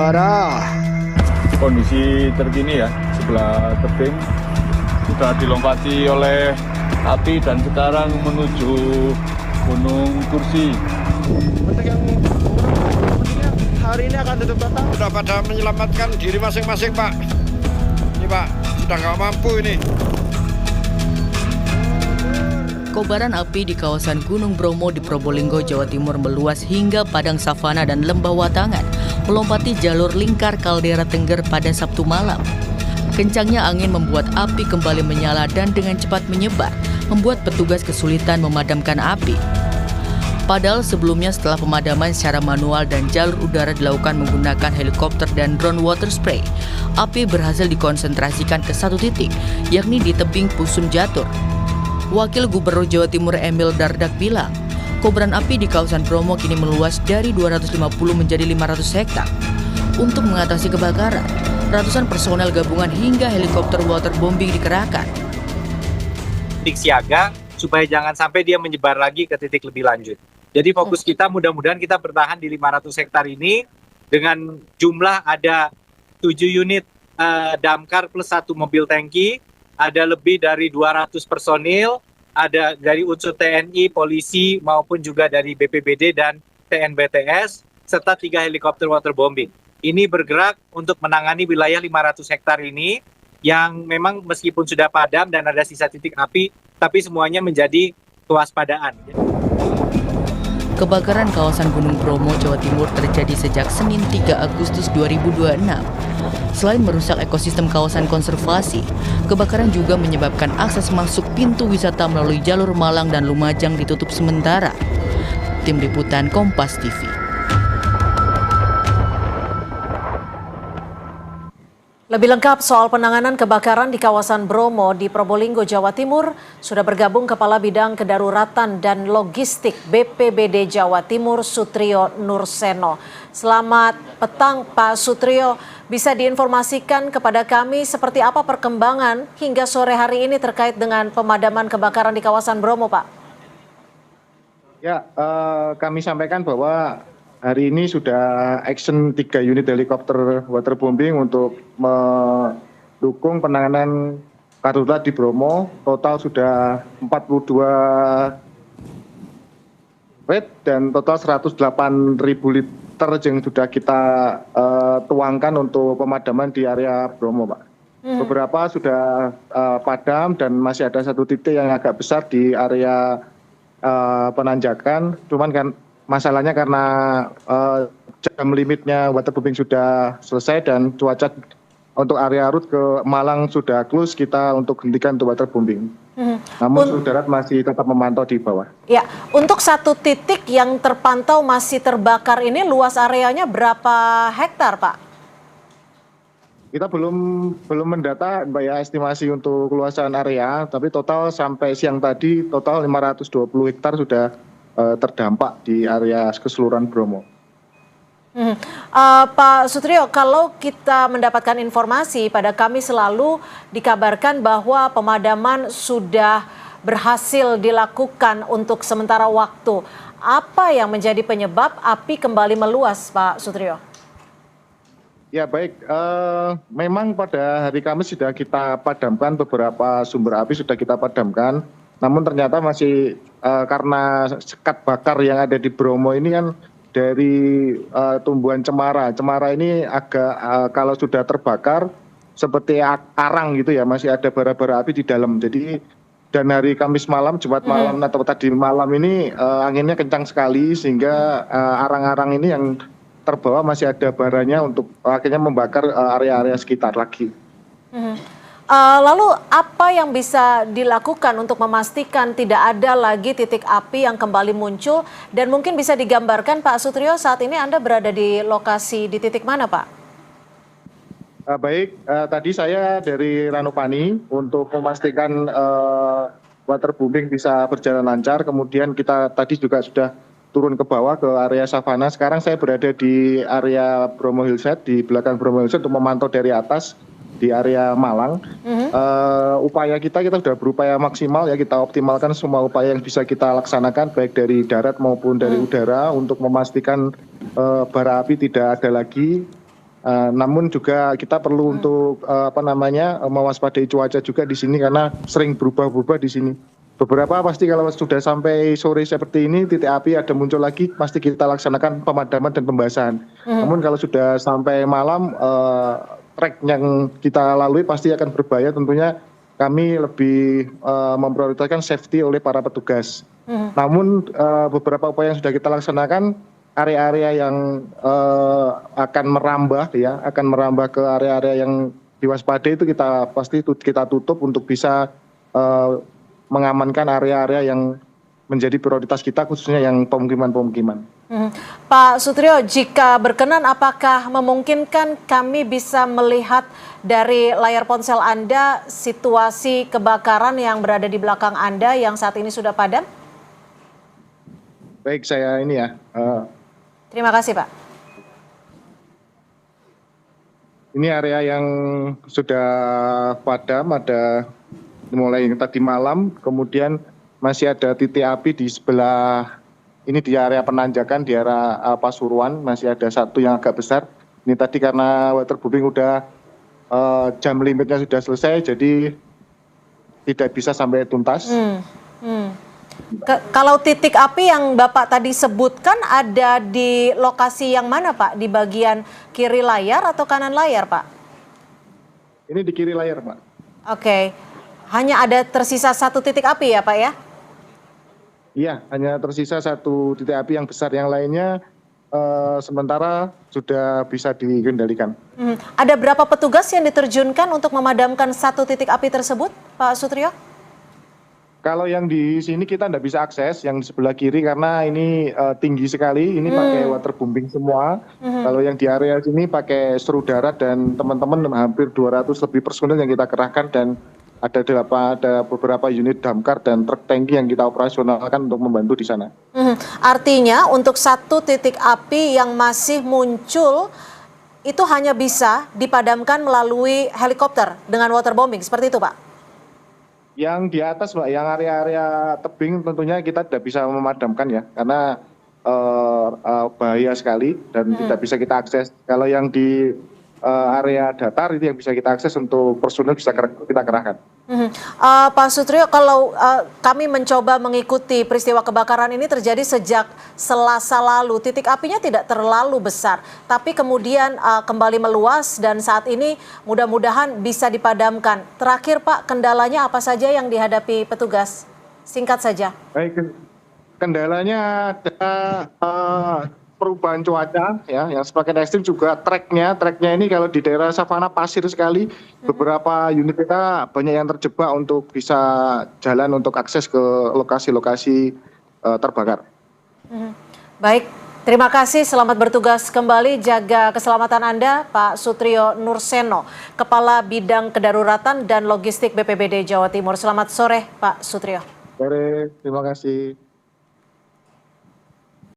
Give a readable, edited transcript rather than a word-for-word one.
Utara. Kondisi terkini ya, sebelah tebing sudah dilompati oleh api dan sekarang menuju Gunung Kursi. Untuk yang hari ini akan tutup total. Sudah pada menyelamatkan diri masing-masing, Pak. Ini Pak, sudah nggak mampu ini. Kobaran api di kawasan Gunung Bromo di Probolinggo, Jawa Timur meluas hingga padang savana dan lembah Watangan, melompati jalur lingkar kaldera Tengger pada Sabtu malam. Kencangnya angin membuat api kembali menyala dan dengan cepat menyebar, membuat petugas kesulitan memadamkan api. Padahal sebelumnya setelah pemadaman secara manual dan jalur udara dilakukan menggunakan helikopter dan drone water spray, api berhasil dikonsentrasikan ke satu titik, yakni di tebing Pusun Jatur. Wakil Gubernur Jawa Timur Emil Dardak bilang, kobaran api di kawasan Bromo kini meluas dari 250 menjadi 500 hektar. Untuk mengatasi kebakaran, ratusan personel gabungan hingga helikopter waterbombing dikerahkan. Titik siaga supaya jangan sampai dia menyebar lagi ke titik lebih lanjut. Jadi fokus kita mudah-mudahan kita bertahan di 500 hektar ini dengan jumlah ada 7 unit damkar plus 1 mobil tangki, ada lebih dari 200 personil, ada dari unsur TNI, polisi maupun juga dari BPBD dan TNBTS serta 3 helikopter waterbombing. Ini bergerak untuk menangani wilayah 500 hektar ini yang memang meskipun sudah padam dan ada sisa titik api, tapi semuanya menjadi kewaspadaan. Kebakaran kawasan Gunung Bromo, Jawa Timur terjadi sejak Senin 3 Agustus 2026. Selain merusak ekosistem kawasan konservasi, kebakaran juga menyebabkan akses masuk pintu wisata melalui jalur Malang dan Lumajang ditutup sementara. Tim Liputan Kompas TV. Lebih lengkap soal penanganan kebakaran di kawasan Bromo di Probolinggo, Jawa Timur, sudah bergabung Kepala Bidang Kedaruratan dan Logistik BPBD Jawa Timur, Sutrio Nurseno. Selamat petang, Pak Sutrio. Bisa diinformasikan kepada kami seperti apa perkembangan hingga sore hari ini terkait dengan pemadaman kebakaran di kawasan Bromo, Pak? Ya, kami sampaikan bahwa hari ini sudah action 3 unit helikopter waterbombing untuk mendukung penanganan karhutla di Bromo. Total sudah 42 red dan total 108.000 liter yang sudah kita tuangkan untuk pemadaman di area Bromo, Pak. Beberapa sudah padam dan masih ada satu titik yang agak besar di area penanjakan. Cuman kan masalahnya karena jam limitnya waterbombing sudah selesai dan cuaca untuk area rute ke Malang sudah close, kita untuk hentikan untuk waterbombing. Namun saudara masih tetap memantau di bawah. Ya, untuk satu titik yang terpantau masih terbakar ini luas areanya berapa hektar, Pak? Kita belum mendata, Mbak, ya, estimasi untuk luasan area, tapi total sampai siang tadi total 520 hektar sudah terdampak di area keseluruhan Bromo. Pak Sutrio, kalau kita mendapatkan informasi pada kami selalu dikabarkan bahwa pemadaman sudah berhasil dilakukan untuk sementara waktu. Apa yang menjadi penyebab api kembali meluas, Pak Sutrio? Ya baik, memang pada hari Kamis sudah kita padamkan, beberapa sumber api sudah kita padamkan. Namun ternyata masih karena sekat bakar yang ada di Bromo ini kan dari tumbuhan cemara. Cemara ini agak kalau sudah terbakar seperti arang gitu ya, masih ada bara-bara api di dalam. Jadi dan hari Kamis malam, Jumat malam atau tadi malam ini anginnya kencang sekali sehingga arang-arang ini yang terbawa masih ada baranya untuk akhirnya membakar area-area sekitar lagi. Lalu apa yang bisa dilakukan untuk memastikan tidak ada lagi titik api yang kembali muncul, dan mungkin bisa digambarkan Pak Sutrio saat ini Anda berada di lokasi di titik mana, Pak? Baik, tadi saya dari Ranupani untuk memastikan waterbombing bisa berjalan lancar. Kemudian kita tadi juga sudah turun ke bawah ke area savana. Sekarang saya berada di area Bromo Hillside, di belakang Bromo Hillside untuk memantau dari atas di area Malang. Upaya kita sudah berupaya maksimal ya, kita optimalkan semua upaya yang bisa kita laksanakan baik dari darat maupun dari udara untuk memastikan bara api tidak ada lagi. Namun juga kita perlu untuk mewaspadai cuaca juga di sini karena sering berubah-ubah di sini. Beberapa pasti kalau sudah sampai sore seperti ini titik api ada muncul lagi pasti kita laksanakan pemadaman dan pembasahan. Namun kalau sudah sampai malam trek yang kita lalui pasti akan berbahaya, tentunya kami lebih memprioritaskan safety oleh para petugas. Namun beberapa upaya yang sudah kita laksanakan, area-area yang akan merambah ke area-area yang diwaspadai itu kita pasti kita tutup untuk bisa mengamankan area-area yang menjadi prioritas kita, khususnya yang pemukiman-pemukiman. Pak Sutrio, jika berkenan apakah memungkinkan kami bisa melihat dari layar ponsel Anda situasi kebakaran yang berada di belakang Anda yang saat ini sudah padam? Baik, saya ini ya. Terima kasih, Pak. Ini area yang sudah padam, ada mulai tadi malam, kemudian masih ada titik api di sebelah ini di area penanjakan di area Pasuruan, masih ada satu yang agak besar. Ini tadi karena waterbombing udah jam limitnya sudah selesai, jadi tidak bisa sampai tuntas. Kalau titik api yang Bapak tadi sebutkan ada di lokasi yang mana, Pak? Di bagian kiri layar atau kanan layar, Pak? Ini di kiri layar, Pak. Oke, hanya ada tersisa satu titik api ya, Pak ya? Iya, hanya tersisa satu titik api yang besar, yang lainnya sementara sudah bisa dikendalikan. Ada berapa petugas yang diterjunkan untuk memadamkan satu titik api tersebut, Pak Sutrio? Kalau yang di sini kita tidak bisa akses, yang di sebelah kiri karena ini tinggi sekali, ini pakai waterbombing semua. Kalau yang di area sini pakai seru darat dan teman-teman hampir 200 lebih personil yang kita kerahkan dan ada beberapa unit damkar dan truk tangki yang kita operasionalkan untuk membantu di sana. Artinya untuk satu titik api yang masih muncul itu hanya bisa dipadamkan melalui helikopter dengan waterbombing, seperti itu, Pak? Yang di atas, Pak, yang area-area tebing tentunya kita tidak bisa memadamkan ya, karena bahaya sekali dan tidak bisa kita akses. Kalau yang di area datar itu yang bisa kita akses untuk personel bisa kita kerahkan. Pak Sutrio, kalau kami mencoba mengikuti peristiwa kebakaran ini terjadi sejak Selasa lalu, titik apinya tidak terlalu besar, tapi kemudian kembali meluas dan saat ini mudah-mudahan bisa dipadamkan. Terakhir, Pak, kendalanya apa saja yang dihadapi petugas? Singkat saja. Baik, kendalanya ada perubahan cuaca ya, yang semakin ekstrim, juga treknya ini kalau di daerah savana pasir sekali, beberapa unit kita banyak yang terjebak untuk bisa jalan untuk akses ke lokasi-lokasi terbakar. Baik, terima kasih, selamat bertugas kembali, jaga keselamatan Anda, Pak Sutrio Nurseno, Kepala Bidang Kedaruratan dan Logistik BPBD Jawa Timur. Selamat sore, Pak Sutrio. Sore, terima kasih.